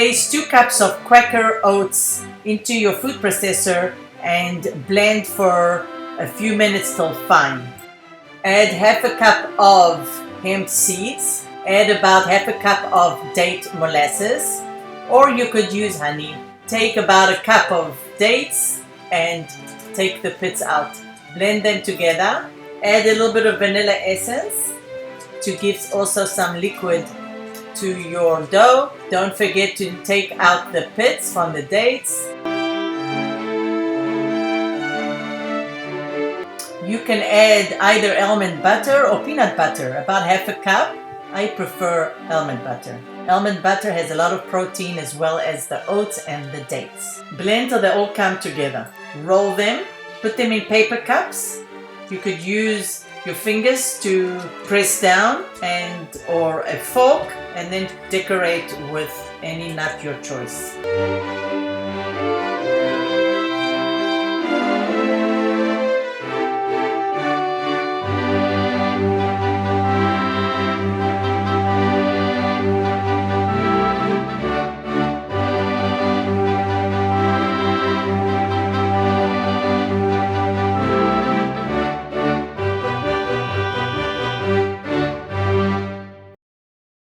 Place 2 cups of Quaker oats into your food processor and blend for a few minutes till fine. Add half a cup of hemp seeds. Add about half a cup of date molasses, or you could use honey. Take about a cup of dates and take the pits out. Blend them together. Add a little bit of vanilla essence to give also some liquid to your dough. Don't forget to take out the pits from the dates. You can add either almond butter or peanut butter, about half a cup. I prefer almond butter. Almond butter has a lot of protein as well as the oats and the dates. Blend till they all come together. Roll them, put them in paper cups. You could use your fingers to press down or a fork, and then decorate with any nut your choice.